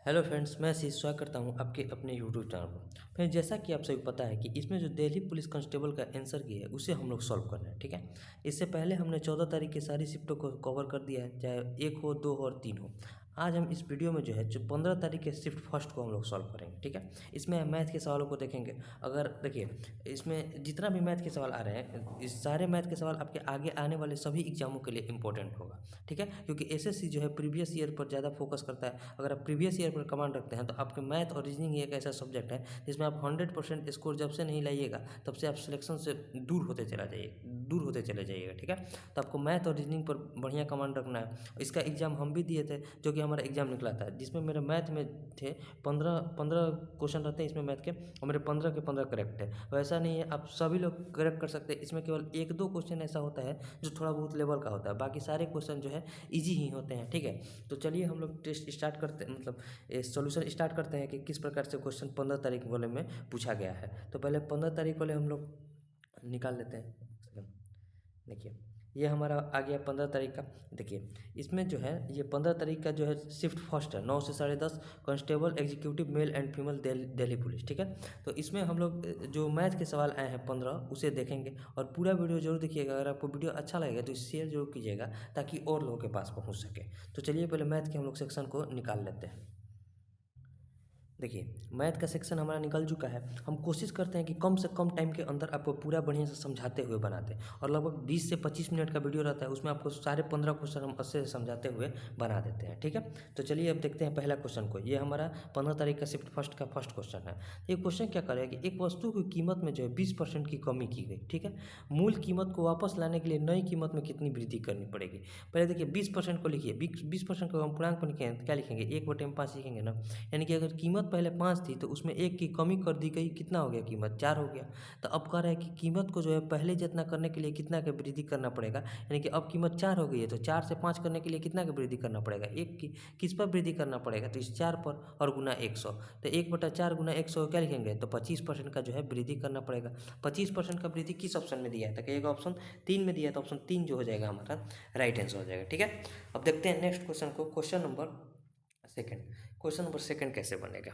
Hello friends, मैं आशीष स्वागत करता हूं आपके अपने यूट्यूब चैनल पर। फ्रेंड्स, जैसा कि आप सभी को पता है कि इसमें जो दिल्ली पुलिस कांस्टेबल का आंसर की है उसे हम लोग सॉल्व करना है। ठीक है, इससे पहले हमने 14 तारीख की सारी शिफ्टों को कवर कर दिया है, चाहे 1 हो, 2 हो और 3 हो। आज हम इस वीडियो में जो है जो 15 तारीख के शिफ्ट फर्स्ट को हम लोग सॉल्व करेंगे। ठीक है, इसमें हम मैथ के सवालों को देखेंगे। अगर देखिए, इसमें जितना भी मैथ के सवाल आ रहे हैं, इस सारे मैथ के सवाल आपके आगे आने वाले सभी एग्जामों के लिए इंपॉर्टेंट होगा। ठीक है, क्योंकि एसएससी जो है प्रीवियस ईयर पर ज़्यादा फोकस करता है। अगर आप प्रीवियस ईयर पर कमांड रखते हैं तो आपके मैथ और रीजनिंग एक ऐसा सब्जेक्ट है जिसमें आप 100% स्कोर जब से नहीं लाइएगा तब से आप सिलेक्शन से दूर होते चले जाइएगा। ठीक है, तो आपको मैथ और रीजनिंग पर बढ़िया कमांड रखना है। इसका एग्जाम हम भी दिए थे, जो कि हमारा एग्जाम निकला था, जिसमें मेरे मैथ में थे 15 क्वेश्चन रहते हैं इसमें मैथ के, और मेरे 15 के 15 करेक्ट है। वैसा नहीं है, आप सभी लोग करेक्ट कर सकते हैं। इसमें केवल 1-2 क्वेश्चन ऐसा होता है जो थोड़ा बहुत लेवल का होता है, बाकी सारे क्वेश्चन जो है ईजी ही होते हैं। ठीक है, तो चलिए हम लोग टेस्ट स्टार्ट करते हैं, मतलब सॉल्यूशन स्टार्ट करते हैं कि किस प्रकार से क्वेश्चन 15 तारीख वाले में पूछा गया है। तो पहले 15 तारीख वाले हम लोग निकाल लेते हैं। एक सेकंड, देखिए ये हमारा आ गया 15 तारीख का। देखिए इसमें जो है ये 15 तारीख का जो है शिफ्ट फर्स्ट है, 9 से 10:30, constable executive male and female Delhi police. ठीक है, तो इसमें हम लोग जो मैथ के सवाल आए हैं 15 उसे देखेंगे, और पूरा वीडियो जरूर देखिएगा। अगर आपको वीडियो अच्छा लगेगा तो शेयर जरूर कीजिएगा ताकि और लोगों के पास पहुंच सके। तो चलिए पहले मैथ के हम लोग सेक्शन को निकाल लेते हैं। देखिए मैथ का सेक्शन हमारा निकल चुका है। हम कोशिश करते हैं कि कम से कम टाइम के अंदर आपको पूरा बढ़िया से समझाते हुए बनाते हैं, और लगभग 20 से 25 मिनट का वीडियो रहता है, उसमें आपको सारे 15 क्वेश्चन हम अच्छे से समझाते हुए बना देते हैं। ठीक है, तो चलिए अब देखते हैं पहला क्वेश्चन को। ये हमारा 15 तारीख का शिफ्ट फर्स्ट का फर्स्ट क्वेश्चन है। ये क्वेश्चन क्या करेगा कि एक वस्तु की कीमत में जो है 20% की कमी की गई। ठीक है, मूल कीमत को वापस लाने के लिए नई कीमत में कितनी वृद्धि करनी पड़ेगी। पहले देखिए 20% को लिखिए। 20% को हम पूर्णांक में लिखें, क्या लिखेंगे, 1/5 लिखेंगे ना। यानी कि अगर कीमत पहले 5 थी तो उसमें 1 की कमी कर दी गई, कितना हो गया, कीमत 4 हो गया। तो अब कह रहा है कि कीमत को जो है पहले जितना करने के लिए कितना का वृद्धि करना पड़ेगा। यानी कि अब कीमत 4 हो गई है तो 4 से 5 करने के लिए कितना का वृद्धि करना पड़ेगा, 1 की। किस पर वृद्धि करना पड़ेगा, तो इस 4 पर, और गुना 100। तो 1/4 गुना 100 क्या लिखेंगे, तो 25% का जो है वृद्धि करना पड़ेगा। 25% का वृद्धि किस ऑप्शन में दिया है, तो कहिएगा ऑप्शन 3 में दिया है, तो ऑप्शन 3 जो हो जाएगा हमारा राइट आंसर हो जाएगा। ठीक है, अब देखते हैं नेक्स्ट क्वेश्चन को। क्वेश्चन नंबर सेकंड कैसे बनेगा।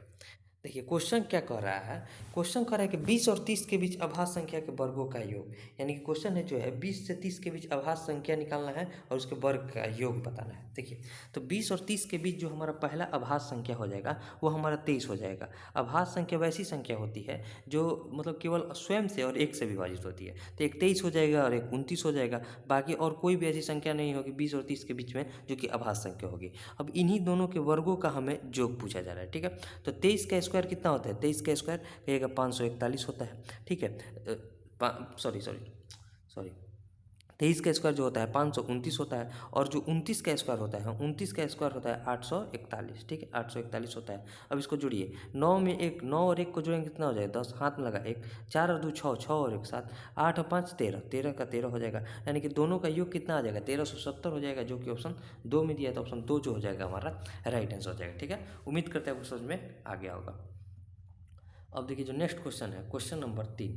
देखिए क्वेश्चन क्या कह रहा है, क्वेश्चन कह रहा है कि 20 और 30 के बीच अभाज्य संख्या के वर्गों का योग। यानी कि क्वेश्चन है जो है 20 से 30 के बीच अभाज्य संख्या निकालना है और उसके वर्ग का योग बताना है। देखिए तो 20 और 30 के बीच जो हमारा पहला अभाज्य संख्या हो जाएगा वो हमारा 23 हो जाएगा। अभाज्य संख्या वैसी संख्या होती है जो मतलब केवल स्वयं से और एक से विभाजित होती है। तो एक 23 हो जाएगा और एक 29 हो जाएगा। बाकी और कोई भी ऐसी संख्या नहीं होगी 20 और 30 के बीच में जो कि अभाज्य संख्या होगी। अब इन्हीं दोनों के वर्गों का हमें योग पूछा जा रहा है। ठीक है, तो 23 का स्क्वायर कितना होता है, 23 का स्क्वायर कहिएगा 541 होता है। ठीक है, सॉरी सॉरी सॉरी 23 का स्क्वायर जो होता है 529 होता है, और जो 29 का स्क्वायर होता है, 29 का स्क्वायर होता है 841। ठीक है, 841 होता है। अब इसको जोड़िए, 9 में 1, 9 और 1 को जोड़ेंगे कितना हो जाएगा, 10, हाथ में लगा 1, 4 और 2 6, 6 और 1 7, 8 और 5 13, 13 का 13 हो जाएगा। यानी कि दोनों का योग कितना आ जाएगा, 1370 हो जाएगा, जो कि ऑप्शन 2 में दिया है। तो ऑप्शन 2 जो हो जाएगा हमारा राइट आंसर हो जाएगा। ठीक है, उम्मीद करते हैं आपको समझ में आ गया होगा। अब देखिए जो नेक्स्ट क्वेश्चन है, क्वेश्चन नंबर 3।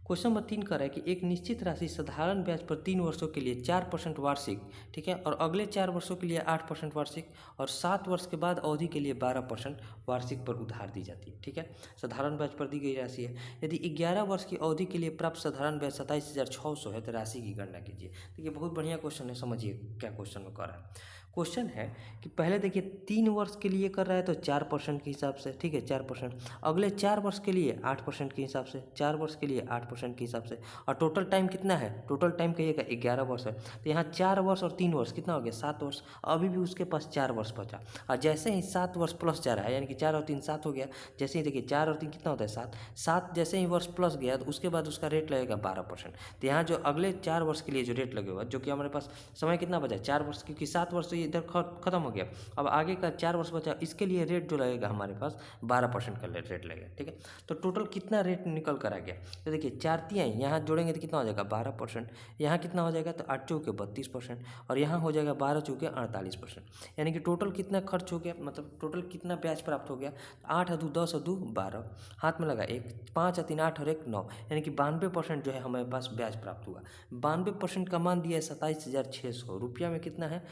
क्वेश्चन नंबर 3 कह रहा है कि एक निश्चित राशि साधारण ब्याज पर 3 वर्षों के लिए 4% वार्षिक, ठीक है, और अगले 4 वर्षों के लिए 8% वार्षिक, और 7 वर्ष के बाद अवधि के लिए 12% वार्षिक पर उधार दी जाती है। ठीक है, साधारण ब्याज पर दी गई राशि है। यदि 11 वर्ष की अवधि के लिए प्राप्त साधारण ब्याज 27,600 है तो राशि की गणना कीजिए। देखिए बहुत बढ़िया क्वेश्चन है, समझिए क्या क्वेश्चन में कर रहा है। क्वेश्चन है कि पहले देखिए 3 वर्ष के लिए कर रहा है तो 4% के हिसाब से, ठीक है, 4%। अगले 4 वर्ष के लिए 8% के हिसाब से, 4 वर्ष के लिए 8% के हिसाब से, और टोटल टाइम कितना है, टोटल टाइम कहिएगा 11 वर्ष है। तो यहाँ 4 वर्ष और 3 वर्ष कितना हो गया, 7 वर्ष। अभी भी उसके पास 4 वर्ष बचा, और जैसे ही 7 वर्ष प्लस 4 है, यानी कि 4 और 3 7 हो गया। जैसे ही देखिए 4 और 3 कितना होता है, 7, 7 जैसे ही वर्ष प्लस गया तो उसके बाद उसका रेट लगेगा 12%। तो यहाँ जो अगले 4 वर्ष के लिए जो रेट लगेगा, जो कि हमारे पास समय कितना बचा, 4 वर्ष, क्योंकि 7 वर्ष तो ये इधर खत्म हो गया। अब आगे का 4 वर्ष बचा, इसके लिए रेट जो लगेगा हमारे पास 12% का रेट लगेगा। ठीक है, तो टोटल कितना रेट निकल कर आ गया, तो देखिए 4 तियां यहाँ जोड़ेंगे तो कितना हो जाएगा 12%। यहाँ कितना हो जाएगा, तो 8 चौके 32%, और यहाँ हो जाएगा 12 चौके 48%। यानी कि टोटल कितना खर्च हो गया, मतलब टोटल कितना ब्याज प्राप्त हो गया, 8 और 2 10 और 2 12, हाथ में लगा 1, 5 और 3 8 और 1 9, यानी कि 92% जो है हमारे पास ब्याज प्राप्त हुआ। 92% का मान दिया है 27,600 रुपया में, कितना है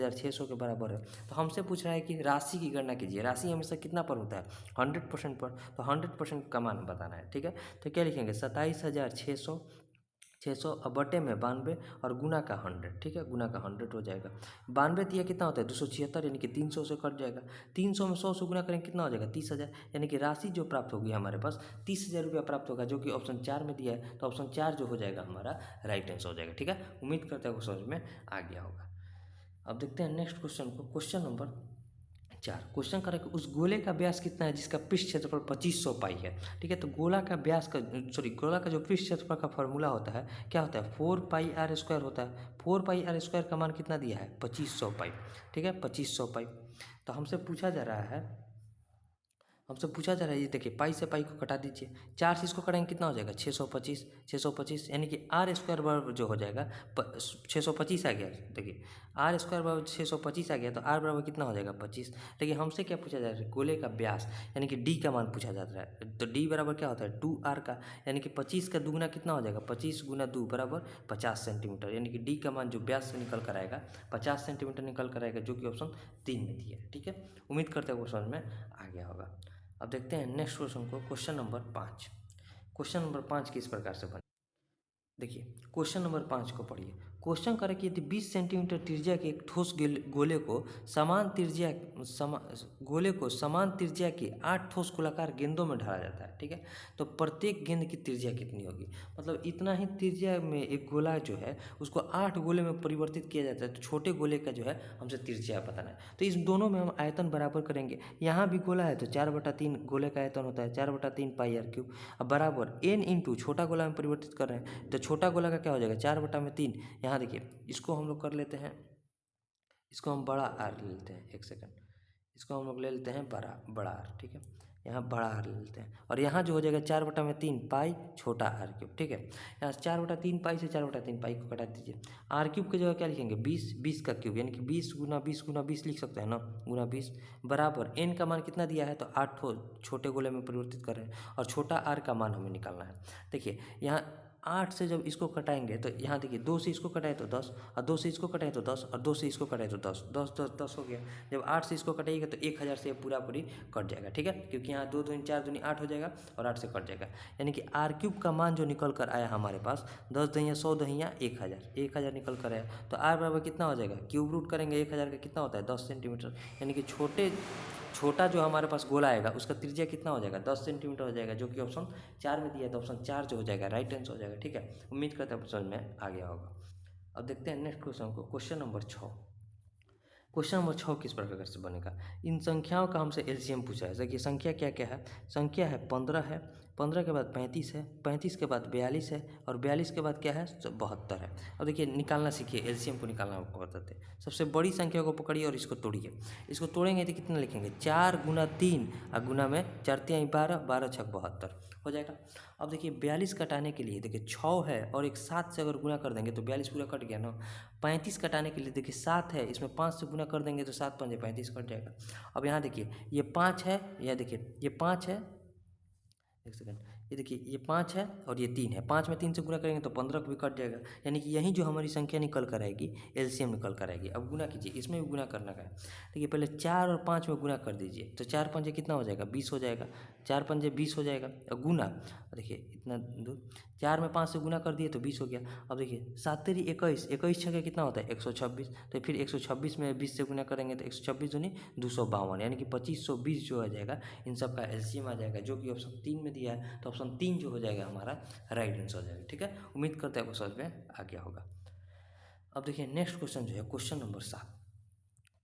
22,600 के बराबर है। तो हमसे पूछ रहा है कि राशि की गणना कीजिए। राशि हमेशा कितना पर होता है? 100% पर। तो 100% का मान बताना है, ठीक है। तो क्या लिखेंगे? 27,600 और बटे में 92 और गुना का 100, ठीक है, गुना का 100 हो जाएगा। 92 दिया कितना होता है? 276, यानी कि 300 से कट जाएगा। 300 में 100 से गुना करेंगे कितना हो जाएगा? 30,000, यानी कि राशि जो प्राप्त होगी हमारे पास 30,000 रुपया प्राप्त होगा, जो कि ऑप्शन 4 में दिया है। तो ऑप्शन 4 जो हो जाएगा हमारा राइट आंसर हो जाएगा, ठीक है। उम्मीद करते हैं समझ में आ गया होगा। अब देखते हैं नेक्स्ट क्वेश्चन को। क्वेश्चन नंबर 4 क्वेश्चन करें कि उस गोले का व्यास कितना है जिसका पृष्ठ क्षेत्रफल 2500 पाई है, ठीक है। तो गोला का व्यास का गोला का जो पृष्ठ क्षेत्रफल का फॉर्मूला होता है क्या होता है? 4πr² होता है। 4πr² का मान कितना दिया है? 2500 पाई, ठीक है, 2500 पाई। तो हमसे पूछा जा रहा है ये देखिए, पाई से पाई को कटा दीजिए, 4 से इसको कटाएंगे कितना हो जाएगा? 625, यानी कि r² बराबर जो हो जाएगा 625 आ गया। देखिए r² बराबर 625 आ गया, तो r बराबर कितना हो जाएगा? 25। लेकिन हमसे क्या पूछा जा रहा है? गोले का व्यास यानी कि d का मान पूछा जा रहा है। तो d बराबर क्या होता है? 2r का, यानी कि 25 का दुगुना कितना हो जाएगा? 25 गुना 2 बराबर 50 सेंटीमीटर, यानी कि d का मान जो व्यास से निकल कर आएगा 50 सेंटीमीटर निकल कर आएगा, जो कि ऑप्शन 3 में दिया है, ठीक है। उम्मीद करते हैं वो समझ में आ गया होगा। अब देखते हैं नेक्स्ट क्वेश्चन को। क्वेश्चन नंबर 5 किस प्रकार से बने? देखिए क्वेश्चन नंबर 5 को पढ़िए। क्वेश्चन करें कि यदि 20 सेंटीमीटर त्रिज्या के एक ठोस गोले को समान त्रिज्या के 8 ठोस गोलाकार गेंदों में ढाला जाता है, ठीक है। तो प्रत्येक गेंद की त्रिज्या कितनी होगी? मतलब इतना ही त्रिज्या में एक गोला जो है उसको 8 गोले में परिवर्तित किया जाता है। तो छोटे गोले का जो है हमसे त्रिज्या बताना है। तो इस दोनों में हम आयतन बराबर करेंगे। यहाँ भी गोला है तो 4/3 गोले का आयतन होता है, 4/3 πr3। अब बराबर n इंटू छोटा गोला में परिवर्तित कर रहे हैं, तो छोटा गोला का क्या हो जाएगा? 4/3। यहाँ देखिए इसको हम लोग कर लेते हैं, इसको हम बड़ा आर ले लेते हैं, एक सेकंड, इसको हम लोग ले लेते हैं बड़ा आर, ठीक है। यहाँ बड़ा आर ले लेते हैं, और यहाँ जो हो जाएगा 4/3 पाई छोटा आर क्यूब, ठीक है। यहाँ 4/3 पाई से 4/3 पाई को कटा दीजिए। आर क्यूब की जगह क्या लिखेंगे? 20 का क्यूब, यानी कि 20 गुना 20 गुना 20 लिख सकते हैं ना, गुना 20 बराबर एन का मान कितना दिया है? तो 8 छोटे गोले में परिवर्तित कर रहे हैं, और छोटा आर का मान हमें निकालना है। देखिए यहाँ 8 से जब इसको कटाएंगे तो यहाँ देखिए 2 से इसको कटाए तो 10, और 2 से इसको कटाए तो 10, और 2 से इसको कटाए तो 10, 10 10 10 हो गया। जब 8 से इसको कटाइएगा तो 1000 से पूरा पूरी कट जाएगा, ठीक है, क्योंकि यहाँ 2 दूनी 4 दूनी 8 हो जाएगा और 8 से कट जाएगा। यानी कि आर क्यूब का मान जो निकल कर आया हमारे पास 10 दहिया 100 दहिया 1000 निकल कर आया। तो आर बराबर कितना हो जाएगा? क्यूब रूट करेंगे 1000 का कितना होता है? 10 सेंटीमीटर, यानी कि छोटा जो हमारे पास गोला आएगा उसका त्रिज्या कितना हो जाएगा? 10 सेंटीमीटर हो जाएगा, जो कि ऑप्शन 4 में दिया है। तो ऑप्शन 4 जो हो जाएगा राइट आंसर हो जाएगा, ठीक है। उम्मीद करते हैं समझ में आ गया होगा। अब देखते हैं नेक्स्ट क्वेश्चन को। क्वेश्चन नंबर 6 किस प्रकार से बनेगा? इन संख्याओं का हमसे एलसीएम पूछा है। देखिए संख्या क्या क्या है? संख्या है 15 है, 15 के बाद 35 है, 35 के बाद 42 है, और 42 के बाद क्या है? 72 है। अब देखिए निकालना सीखिए, एलसीएम को निकालना आपको बताते हैं। सबसे बड़ी संख्या को पकड़िए और इसको तोड़िए। इसको तोड़ेंगे तो कितना लिखेंगे? 4 गुना 3 और गुना में 4 3 12, 12 6 72 हो जाएगा। अब देखिए 42 कटाने के लिए देखिए 6 है और एक 7 से अगर गुना कर देंगे तो 42 पूरा कट गया ना। 35 कटाने के लिए देखिए 7 है, इसमें 5 से गुना कर देंगे तो 7 5 35 कट जाएगा। अब यहाँ देखिए ये 5 है, यह देखिए ये 5 है, एक सेकंड, ये देखिए ये 5 है और ये 3 है, 5 में 3 से गुना करेंगे तो 15 भी कट जाएगा। यानी कि यही जो हमारी संख्या निकल कर आएगी एलसीएम निकल कर आएगी। अब गुना कीजिए, इसमें भी गुना करना है। देखिए पहले 4 और 5 में गुना कर दीजिए, तो 4 पंजे कितना हो जाएगा? 20 हो जाएगा, 4 पंजे 20 हो जाएगा। और गुना देखिए इतना दूर 4 में 5 से गुना कर दिए तो 20 हो गया। अब देखिए 7 तेरी 21, 21 छः कितना होता है? 126। तो फिर 126 में 20 से गुना करेंगे तो 126 दूनी 252, यानी कि 2520 जो हो जाएगा इन सब का एलसीएम आ जाएगा, जो कि ऑप्शन 3 में दिया है। तो ऑप्शन 3 जो हो जाएगा हमारा राइट आंसर हो जाएगा, ठीक है। उम्मीद करते हैं आपको समझ में आ गया होगा। अब देखिए नेक्स्ट क्वेश्चन जो है क्वेश्चन नंबर 7।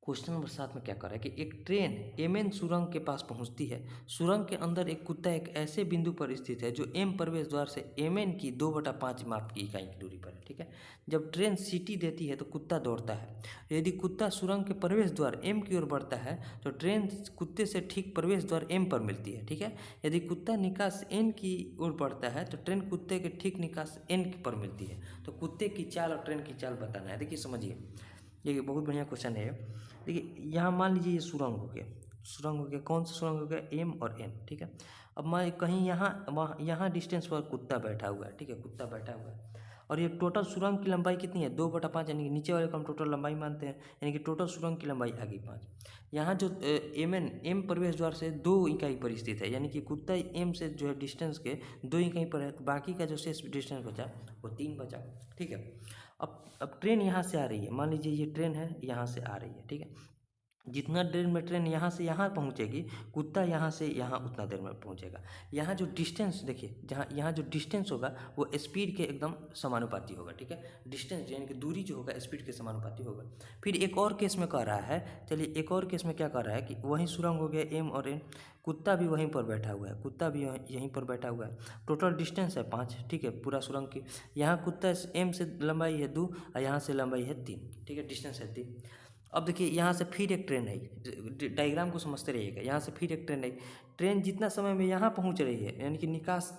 क्वेश्चन नंबर 7 में क्या कर रहा है कि एक ट्रेन एमएन सुरंग के पास पहुंचती है। सुरंग के अंदर एक कुत्ता एक ऐसे बिंदु पर स्थित है जो एम प्रवेश द्वार से एमएन की 2/5 माप की इकाई की दूरी पर है, ठीक है। जब ट्रेन सीटी देती है तो कुत्ता दौड़ता है। यदि कुत्ता सुरंग के प्रवेश द्वार एम की ओर बढ़ता है तो ट्रेन कुत्ते से ठीक प्रवेश द्वार एम पर मिलती है, ठीक है। यदि कुत्ता निकास एन की ओर बढ़ता है तो ट्रेन कुत्ते के ठीक निकास एन पर मिलती है। तो कुत्ते की चाल और ट्रेन की चाल बताना है। देखिए समझिए, ये बहुत बढ़िया क्वेश्चन है। देखिए यहाँ मान लीजिए ये सुरंग हो गया, सुरंग हो गया, कौन सा सुरंग हो गया? एम और एन, ठीक है। अब मैं कहीं यहाँ वहाँ यहाँ डिस्टेंस पर कुत्ता बैठा हुआ है, ठीक है, कुत्ता बैठा हुआ है। और ये टोटल सुरंग की लंबाई कितनी है 2/5, यानी कि नीचे वाले को हम टोटल लंबाई मानते हैं, यानी कि टोटल सुरंग की लंबाई आ गई 5। यहाँ जो एम प्रवेश द्वार से 2 इकाई पर स्थित है, यानी कि कुत्ता एम से जो है डिस्टेंस के 2 इकाई पर है, तो बाकी का जो शेष डिस्टेंस बचा वो 3 बचा। ठीक है, अब ट्रेन यहाँ से आ रही है, मान लीजिए ये ट्रेन है यहाँ से आ रही है। ठीक है, जितना देर में ट्रेन यहाँ से यहाँ पहुँचेगी, कुत्ता यहाँ से यहाँ उतना देर में पहुँचेगा। यहाँ जो डिस्टेंस देखिए, यहाँ जो डिस्टेंस होगा वो स्पीड के एकदम समानुपाती होगा। ठीक है, डिस्टेंस यानी कि दूरी जो होगा स्पीड के समानुपाती होगा। फिर एक और केस में कह रहा है, चलिए एक और केस में क्या कह रहा है कि वहीं सुरंग हो गया एम और एन, कुत्ता भी वहीं पर बैठा हुआ है, कुत्ता भी यहीं पर बैठा हुआ है, टोटल डिस्टेंस है 5। ठीक है, पूरा सुरंग की यहाँ कुत्ता एम से लंबाई है 2 और यहाँ से लंबाई है 3। ठीक है, डिस्टेंस है 3। अब देखिए यहाँ से फिर एक ट्रेन है, डायग्राम को समझते रहिएगा। यहाँ से फिर एक ट्रेन है, ट्रेन जितना समय में यहाँ पहुँच रही है, यानी कि निकास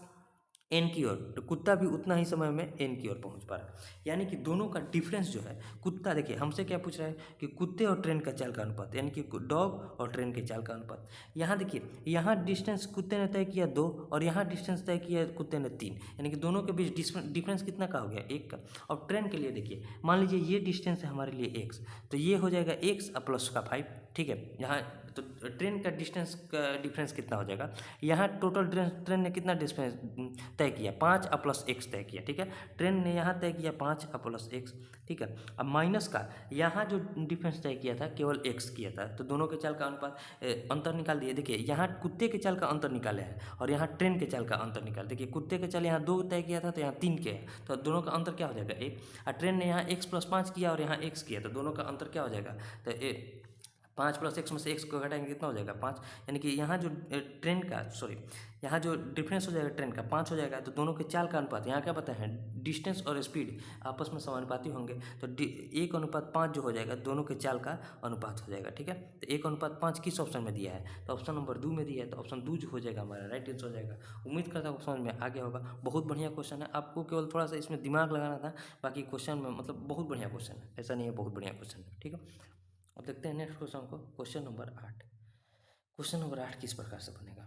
एन की ओर, तो कुत्ता भी उतना ही समय में एन की ओर पहुँच पा रहा है। यानी कि दोनों का डिफरेंस जो है, कुत्ता देखिए हमसे क्या पूछ रहा है कि कुत्ते और ट्रेन का चाल का अनुपात, यानी कि डॉग और ट्रेन के चाल का अनुपात। यहाँ देखिए, यहाँ डिस्टेंस कुत्ते ने तय किया 2 और यहाँ डिस्टेंस तय किया कुत्ते ने 3, यानी कि दोनों के बीच डिफरेंस कितना का हो गया 1 का। और ट्रेन के लिए देखिए, मान लीजिए ये डिस्टेंस है हमारे लिए x, तो ये हो जाएगा x प्लस का 5। ठीक है, यहाँ तो ट्रेन का डिस्टेंस का डिफरेंस कितना हो जाएगा, यहाँ टोटल ट्रेन ने कितना डिस्टेंस तय किया 5 प्लस x तय किया। ठीक है, ट्रेन ने यहाँ तय किया 5 प्लस x। ठीक है, अब माइनस का यहाँ जो डिफरेंस तय किया था केवल x किया था, तो दोनों के चाल का अनुपात अंतर निकाल दिए। देखिए यहाँ कुत्ते के चाल का अंतर निकाले हैं और यहाँ ट्रेन के चाल का अंतर निकाल। देखिए कुत्ते के चाल यहाँ 2 तय किया था, तो यहाँ 3 के, तो दोनों का अंतर क्या हो जाएगा 1। और ट्रेन ने यहाँ x प्लस 5 किया और यहाँ x किया, तो दोनों का अंतर क्या हो जाएगा, तो 5 प्लस x में से x को घटाएंगे कितना हो जाएगा 5, यानी कि यहाँ जो ट्रेन का यहाँ जो डिफरेंस हो जाएगा ट्रेन का 5 हो जाएगा। तो दोनों के चाल का अनुपात यहाँ क्या पता है, डिस्टेंस और स्पीड आपस में समानुपाती होंगे, तो 1:5 जो हो जाएगा दोनों के चाल का अनुपात हो जाएगा। ठीक है, तो 1:5 किस ऑप्शन में दिया है, तो ऑप्शन नंबर 2 में दिया है, तो ऑप्शन 2 जो हो जाएगा हमारा राइट आंसर हो जाएगा। उम्मीद करता हूँ समझ में आ गया होगा। बहुत बढ़िया क्वेश्चन है, आपको केवल थोड़ा सा इसमें दिमाग लगाना था, बाकी क्वेश्चन में मतलब बहुत बढ़िया क्वेश्चन है, ऐसा नहीं है, बहुत बढ़िया क्वेश्चन है। ठीक है, अब देखते हैं नेक्स्ट क्वेश्चन को, क्वेश्चन नंबर 8। क्वेश्चन नंबर 8 किस प्रकार से बनेगा,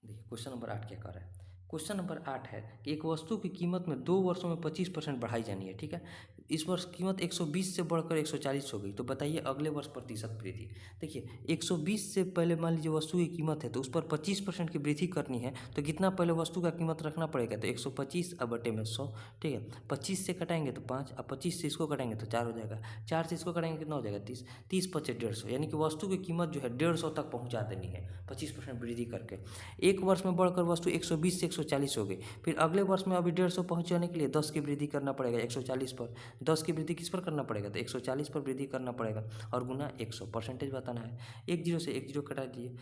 देखिए क्वेश्चन नंबर 8 क्या कह रहा है। क्वेश्चन नंबर 8 है कि एक वस्तु की कीमत में 2 वर्षों में 25% बढ़ाई जानी है। ठीक है, इस वर्ष कीमत 120 से बढ़कर 140 हो गई, तो बताइए अगले वर्ष प्रतिशत वृद्धि। देखिए 120 से पहले मान लीजिए वस्तु की कीमत है, तो उस पर 25% की वृद्धि करनी है, तो कितना पहले वस्तु का कीमत रखना पड़ेगा, तो 125 अब बटे में 100। ठीक है, 25 से कटाएंगे तो 5, अब 25 से इसको कटाएंगे तो 4 हो जाएगा, 4 से इसको कटाएंगे कितना हो जाएगा 30, 30 × 5 150, यानी कि वस्तु की कीमत जो है 150 तक पहुँचा देनी है 25% वृद्धि करके। एक वर्ष में बढ़कर वस्तु 120 से 140 हो गई, फिर अगले वर्ष में अभी 150 पहुँचाने के लिए 10 की वृद्धि करना पड़ेगा 140 पर। 10 की वृद्धि किस पर करना पड़ेगा, तो 140 पर वृद्धि करना पड़ेगा और गुना 100, परसेंटेज बताना है। 1 0 से 1 0 कटा दिए,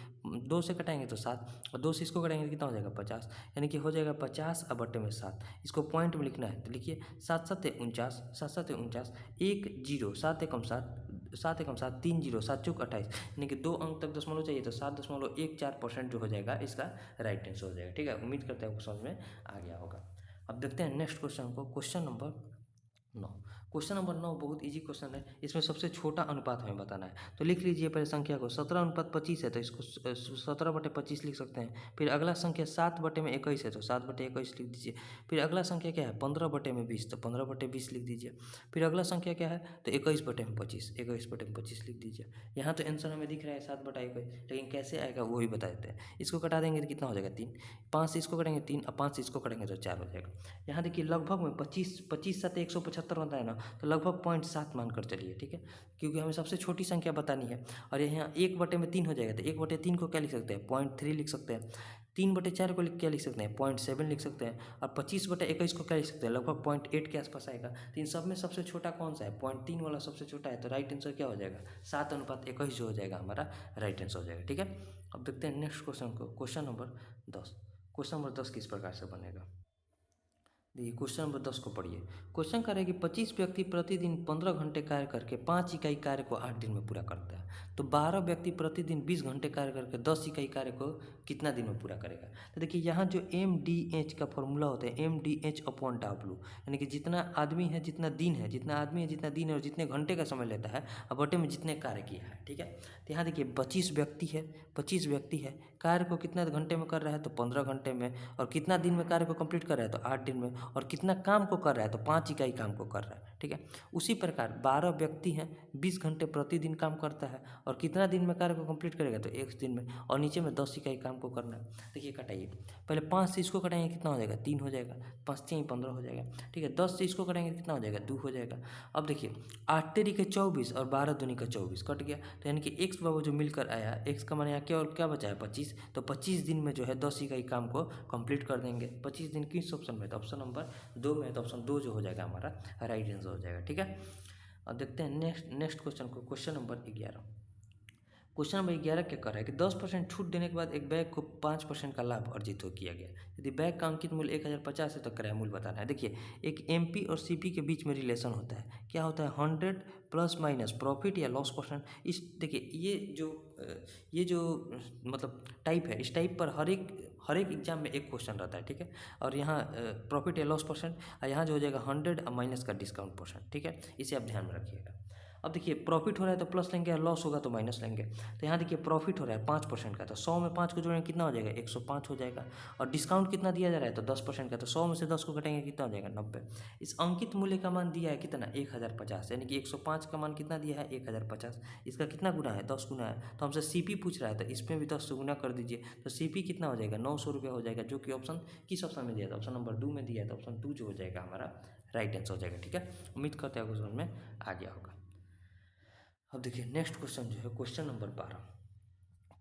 2 से कटाएंगे तो 7 और 2 से इसको कटाएंगे तो कितना हो जाएगा 50, यानी कि हो जाएगा 50 अब बटे में 7। इसको पॉइंट में लिखना है, तो लिखिए 7 7 49, 7 7 49, 1 0, 7 1 7, 7 1 7, 3 0, 7 चौक 28, यानी कि 2 अंक तक दशमलव चाहिए, तो 7.14% जो हो जाएगा इसका राइट आंसर हो जाएगा। ठीक है, उम्मीद करते हैं आपको समझ में आ गया होगा। अब देखते हैं नेक्स्ट क्वेश्चन को, क्वेश्चन नंबर 9। क्वेश्चन नंबर 9 बहुत इजी क्वेश्चन है, इसमें सबसे छोटा अनुपात हमें बताना है। तो लिख लीजिए पहले संख्या को, 17:25 है तो इसको 17/25 लिख सकते हैं। फिर अगला संख्या 7/21 है तो 7/21 लिख दीजिए। फिर अगला संख्या क्या है 15/20, तो 15/20 लिख दीजिए। फिर अगला संख्या क्या है तो 21/25, 21/25 लिख दीजिए। यहाँ तो आंसर हमें दिख रहा है 7/21, लेकिन कैसे आएगा वो भी बता देते हैं। इसको कटा देंगे तो कितना हो जाएगा 3, 5 से इसको कटेंगे 3 और 5 से इसको कटेंगे तो 4 हो जाएगा। यहाँ देखिए लगभग में 25 7 175 बनता है ना, तो लगभग 0.7 मान कर चलिए। ठीक है, क्योंकि हमें सबसे छोटी संख्या बतानी है और यहाँ 1/3 हो जाएगा, तो 1/3 को क्या लिख सकते हैं 0.3 लिख सकते हैं। 3/4 को क्या लिख सकते हैं 0.7 लिख सकते हैं और 25/21 को क्या लिख सकते हैं लगभग 0.8 के आसपास आएगा। तो इन सब में सबसे छोटा कौन सा है 0.3 वाला सबसे छोटा है, तो राइट आंसर क्या हो जाएगा 7:21 जो हो जाएगा हमारा राइट आंसर हो जाएगा। ठीक है, अब देखते हैं नेक्स्ट क्वेश्चन को, क्वेश्चन नंबर 10। क्वेश्चन नंबर 10 किस प्रकार से बनेगा, देखिए क्वेश्चन नंबर 10 को पढ़िए। क्वेश्चन कह रहा है कि 25 व्यक्ति प्रतिदिन 15 घंटे कार्य करके 5 इकाई कार्य को 8 दिन में पूरा करता है, तो 12 व्यक्ति प्रतिदिन 20 घंटे कार्य करके 10 इकाई कार्य को कितना दिन में पूरा करेगा। तो देखिए यहाँ जो MDH का फॉर्मूला होता है MDH/W, यानी कि जितना आदमी है जितना दिन है, जितना आदमी है जितना दिन है और जितने घंटे का समय लेता है और बटे में जितने कार्य किया है। ठीक है, तो यहाँ देखिए 25 व्यक्ति है, कार्य को कितना घंटे में कर रहा है तो 15 घंटे में, और कितना दिन में कार्य को कंप्लीट कर रहा है तो 8 दिन में, और कितना काम को कर रहा है, तो 5 इकाई काम को कर रहा है, ठीक है। उसी प्रकार 12 व्यक्ति हैं, 20 घंटे प्रतिदिन काम करता है और कितना दिन में कार्य को कंप्लीट करेगा, तो 1 दिन में, और नीचे में 10 इकाई काम को करना है। देखिए कटाइए, पहले 5 से इसको कटाएंगे कितना हो जाएगा, 3 हो जाएगा, 5 3 15 हो जाएगा, ठीक है। 10 से इसको कटाएंगे कितना हो जाएगा, 2 हो जाएगा। अब देखिए 8 तेरी 24 और 12 दूनी का 24 कट गया, तो यानी कि एक्स बाबू जो मिलकर आया, एक्स का मान यहाँ क्या और क्या बचा है 25, तो 25 दिन में जो है 10 इकाई काम को कंप्लीट कर देंगे। 25 दिन किस ऑप्शन में, तो ऑप्शन नंबर 2 में है, तो ऑप्शन 2 जो हो जाएगा हमारा राइट आंसर हो जाएगा, ठीक है। अब देखते हैं नेक्स्ट क्वेश्चन को, क्वेश्चन नंबर 11। क्वेश्चन नंबर 11 क्या कर रहा है कि 10% छूट देने के बाद एक बैग को 5% का लाभ अर्जित हो किया गया। यदि बैग का अंकित मूल्य 1050 है तो क्रय मूल्य बताना है। देखिए एक एमपी और सीपी के बीच में रिलेशन होता है, क्या होता है 100 प्लस माइनस प्रॉफिट या लॉस परसेंट। इस देखिए ये जो मतलब टाइप है, इस टाइप पर हर एक एग्जाम में एक क्वेश्चन रहता है, ठीक है। और यहाँ प्रॉफिट या लॉस परसेंट, और यहाँ जो हो जाएगा 100 माइनस का डिस्काउंट परसेंट, ठीक है। इसे आप ध्यान में रखिएगा। अब देखिए प्रॉफिट हो रहा है तो प्लस लेंगे और लॉस होगा तो माइनस लेंगे। तो यहाँ देखिए प्रॉफिट हो रहा है 5% का, तो 100 में 5 को जोड़ेंगे कितना हो जाएगा, 105 हो जाएगा। और डिस्काउंट कितना दिया जा रहा है, तो 10% का, तो 100 में से 10 को घटाएंगे कितना हो जाएगा, 90। इस अंकित मूल्य का मान दिया है कितना, 1050, यानी कि 105 का मान कितना दिया है, 1050। इसका कितना गुना है, 10 गुना है। तो हमसे सीपी पूछ रहा है, तो इसमें भी 10 से गुना कर दीजिए, तो सीपी कितना हो जाएगा, 900 रुपये हो जाएगा, जो कि ऑप्शन किस ऑप्शन में दिया था, ऑप्शन नंबर 2 में दिया है, तो ऑप्शन 2 जो हो जाएगा हमारा राइट आंसर हो जाएगा, ठीक है। उम्मीद करते हैं क्वेश्चन में आ गया होगा। अब देखिए नेक्स्ट क्वेश्चन जो है क्वेश्चन नंबर 12।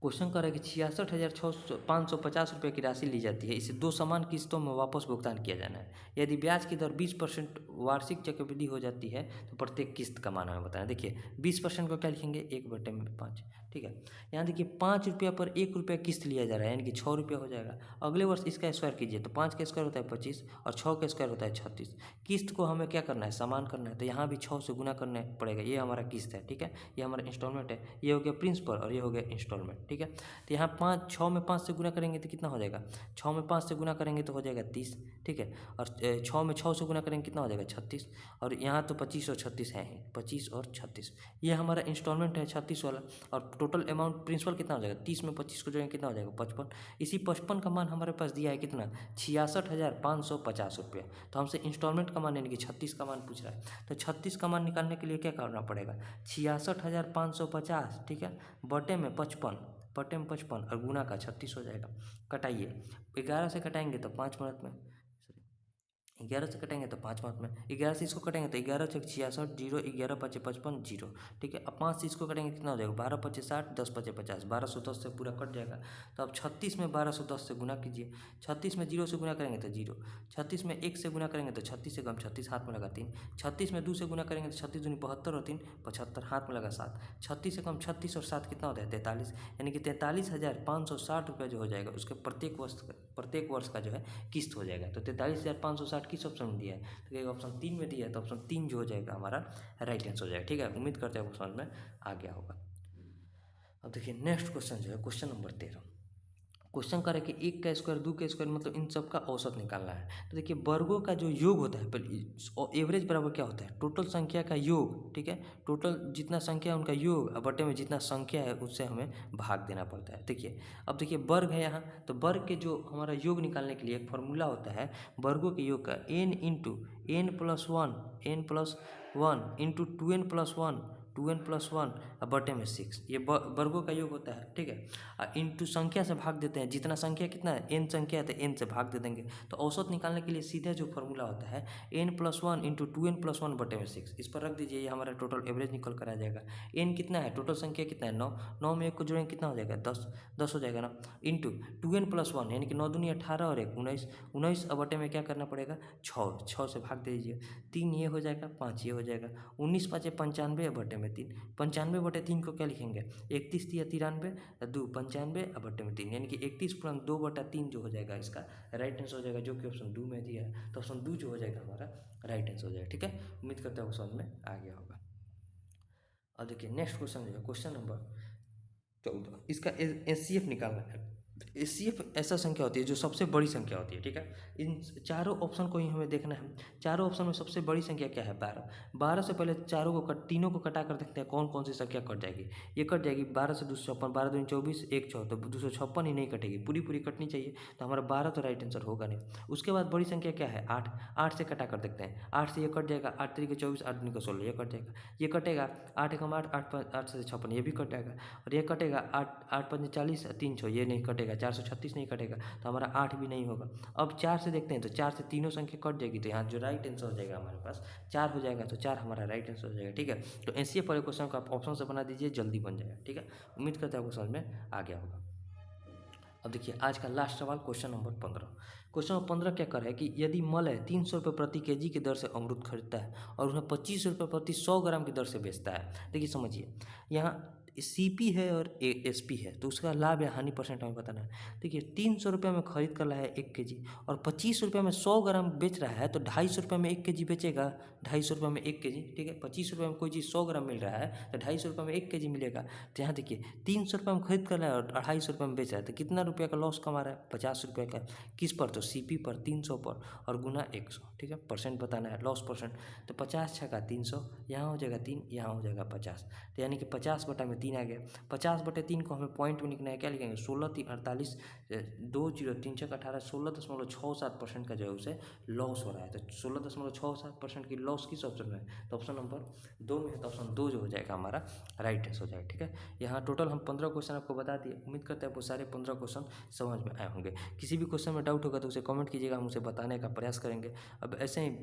क्वेश्चन कर रहा है कि 66,550 रुपये की राशि ली जाती है, इसे 2 समान किस्तों में वापस भुगतान किया जाना है। यदि ब्याज की दर 20% वार्षिक चक्रवृद्धि हो जाती है तो प्रत्येक किस्त का मान हमें बताना है। देखिए 20% को क्या लिखेंगे, 1/5, ठीक है। यहाँ देखिए 5 रुपया पर 1 रुपया किस्त लिया जा रहा है, यानी कि 6 रुपया हो जाएगा। अगले वर्ष इसका स्क्वायर कीजिए, तो 5 का स्क्वायर होता है 25 और 6 का स्क्वायर होता है 36। किस्त को हमें क्या करना है, समान करना है, तो यहाँ भी 6 से गुना करना पड़ेगा। ये हमारा किस्त है, ठीक है, ये हमारा इंस्टॉलमेंट है, ये हो गया प्रिंसिपल और ये हो गया इंस्टॉलमेंट, ठीक है। तो यहाँ 6 में 5 से गुना करेंगे तो कितना हो जाएगा, 6 में 5 से गुना करेंगे तो हो जाएगा 30, ठीक है। और 6 में 6 से गुना करेंगे कितना हो जाएगा 36, और यहाँ तो 25 और 36 है ही, 25 और 36, ये हमारा इंस्टॉलमेंट है 36 वाला। और टोटल अमाउंट प्रिंसिपल कितना हो जाएगा, 30 में 25 को जोड़ेंगे कितना हो जाएगा 55। इसी 55 का मान हमारे पास दिया है कितना, 66,550 रुपया। तो हमसे इंस्टॉलमेंट का मान यानी कि 36 का मान पूछ रहा है, तो 36 का मान निकालने के लिए क्या करना पड़ेगा, 66,550, ठीक है, बटे में 55, बटे में 55 और गुना का 36 हो जाएगा। कटाइए, 11 से कटाएंगे तो 5 मिनट में, 11 से कटेंगे तो 5 मिनट में, 11 से इसको कटेंगे तो 11 छक 66 जीरो, 11 पचे 55 जीरो, ठीक है। अब 5 से इसको कटेंगे कितना हो जाएगा, 12 पचे 60, 10 पचे 50, 1210 से पूरा कट जाएगा। तो अब 36 में 1210 से गुना कीजिए, 36 में 0 से गुना करेंगे तो 0, 36 में 1 से गुना करेंगे तो 36 से कम 36 हाथ में लगा 3, 36 में 2 से गुना करेंगे तो 36 दूनी 72 और 3 75 हाथ में लगा 7, 36 से कम 36 और 7 कितना होता है 43, यानी कि 43,560 रुपये जो हो जाएगा उसके प्रत्येक वर्ष का जो है किस्त हो जाएगा। तो 43,560 किस ऑप्शन में दिया है, तो एक ऑप्शन 3 में दिया है, तो ऑप्शन 3 जो हो जाएगा हमारा राइट आंसर हो जाएगा, ठीक है। उम्मीद करते हैं आपको समझ में आ गया होगा। अब देखिए नेक्स्ट क्वेश्चन जो है क्वेश्चन नंबर 13। क्वेश्चन कर है कि 1 का स्क्वायर 2 का स्क्वायर मतलब इन सब का औसत निकालना है। तो देखिए वर्गों का जो योग होता है, पहले एवरेज बराबर क्या होता है, टोटल संख्या का योग, ठीक है। टोटल जितना संख्या है उनका योग और बटे में जितना संख्या है उससे हमें भाग देना पड़ता है। देखिए अब देखिए वर्ग है यहाँ, तो वर्ग के जो हमारा योग निकालने के लिए एक फॉर्मूला होता है वर्गों के योग का, n into n+1 into 2n+1 2n+1 और बटे में 6, ये वर्गों का योग होता है, ठीक है। इंटू संख्या से भाग देते हैं, जितना संख्या कितना है n संख्या है तो n से भाग दे देंगे। तो औसत निकालने के लिए सीधा जो फॉर्मूला होता है n+1 इंटू 2n+1 बटे में 6, इस पर रख दीजिए, ये हमारा टोटल एवरेज निकल कर आ जाएगा। n कितना है, टोटल संख्या कितना है 9, 9 में 1 को जोड़ेंगे कितना हो जाएगा 10 हो जाएगा ना, इंटू 2n+1 यानी कि 9 दूनी 18 और 1 19, 19 और बटे में क्या करना पड़ेगा 6 से भाग दे दीजिए, 3 ये हो जाएगा 5 ये हो जाएगा, 19 5 95 बटे में 3, 95 बटे 3 को क्या लिखेंगे 31 3 93 2 95 और बटे में 3, यानी कि 31 पूर्ण 2/3 जो हो जाएगा इसका राइट आंसर हो जाएगा, जो कि ऑप्शन 2 में दिया है। तो ऑप्शन 2 जो हो जाएगा हमारा राइट आंसर हो जाएगा, ठीक है। उम्मीद करते हैं समझ में आ गया होगा। अब देखिए नेक्स्ट क्वेश्चन जो है क्वेश्चन नंबर 14, इसका एचसीएफ निकालना है। एचसीएफ ऐसा संख्या होती है जो सबसे बड़ी संख्या होती है, ठीक है। इन चारों ऑप्शन को ही हमें देखना है। चारों ऑप्शन में सबसे बड़ी संख्या क्या है? 12। 12 से पहले तीनों को कटा कर देखते हैं कौन कौन सी संख्या कट जाएगी। ये कट जाएगी 12 से 256, 12 दूनी 24, 1 6 तो 256 ही नहीं कटेगी, पूरी पूरी कटनी चाहिए। तो हमारा 12 तो राइट आंसर होगा नहीं। उसके बाद बड़ी संख्या क्या है? 8। 8 से कटा कर देखते हैं, 8 से ये कट जाएगा, 8 3 24, 8 2 16, ये कट जाएगा, ये कटेगा, 8 1 8, 8 से 56, ये भी कट जाएगा, और ये कटेगा 8 8 5 40, 3 6, ये नहीं कटेगा, 436 नहीं कटेगा, तो हमारा 8 भी नहीं होगा। अब 4 से देखते हैं, तो 4 से तीनों संख्या कट जाएगी, तो यहाँ जो राइट आंसर हो जाएगा हमारे पास 4 हो जाएगा, तो 4 हमारा राइट आंसर हो जाएगा, ठीक है। तो एनसीएफ वाले क्वेश्चन को आप ऑप्शन से बना दीजिए, जल्दी बन जाएगा, ठीक है। उम्मीद करते हैं आपको समझ में आ गया होगा। अब देखिए आज का लास्ट सवाल, क्वेश्चन नंबर 15। क्वेश्चन नंबर 15 क्या कर रहा है कि यदि मलय 300 रुपये प्रति केजी की दर से अमरूद खरीदता है और उन्हें 25 रुपये प्रति 100 ग्राम की दर से बेचता है। देखिए समझिए, यहाँ सीपी है और एसपी है, तो उसका लाभ या हानि परसेंट हमें बताना है। देखिए 300 रुपये में खरीद कर लाया है 1 केजी, और 25 रुपये में 100 ग्राम बेच रहा है, तो 250 रुपये में 1 केजी बेचेगा, 250 रुपये में 1 केजी, ठीक है। 25 रुपये में कोई चीज़ 100 ग्राम मिल रहा है, तो 250 रुपये में 1 केजी मिलेगा। तो यहाँ देखिए 300 रुपये में खरीद कर लाया और 250 रुपये में बेच रहा है, तो कितना रुपये का लॉस कमा रहा है? 50 रुपये का। किस पर? तो सीपी पर, 300 पर, और गुना 100, ठीक है। परसेंट बताना है, लॉस परसेंट। तो 50 छका 300, यहाँ हो जाएगा 3, यहाँ हो जाएगा 50, तो यानी कि 50 बटा में 3 आ गया। 50/3 को हमें पॉइंट में लिखना है, क्या लिखेंगे? 16 3 48, 2 0 3 6 18, 16.67% का जो है उसे लॉस हो रहा है। तो 16.67% की लॉस किस ऑप्शन में है? तो ऑप्शन नंबर 2 में है, तो ऑप्शन 2 जो हो जाएगा हमारा राइट आंसर हो जाएगा, ठीक है। यहाँ टोटल हम 15 क्वेश्चन आपको बता दिए। उम्मीद करते हैं आपको सारे 15 क्वेश्चन समझ में आए होंगे। किसी भी क्वेश्चन में डाउट होगा तो उसे कमेंट कीजिएगा, हम उसे बताने का प्रयास करेंगे। अब ऐसे ही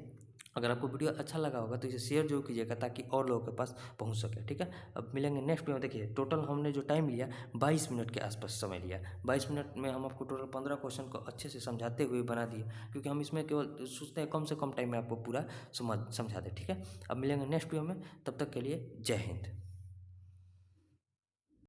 अगर आपको वीडियो अच्छा लगा होगा तो इसे शेयर जरूर कीजिएगा, ताकि और लोगों के पास पहुंच सके, ठीक है। अब मिलेंगे नेक्स्ट वीडियो में। देखिए टोटल हमने जो टाइम लिया 22 मिनट के आसपास समय लिया। 22 मिनट में हम आपको टोटल 15 क्वेश्चन को अच्छे से समझाते हुए बना दिए, क्योंकि हम इसमें केवल सोचते हैं कम से कम टाइम में आपको पूरा समझा दें, ठीक है। अब मिलेंगे नेक्स्ट वीडियो में, तब तक के लिए जय हिंद।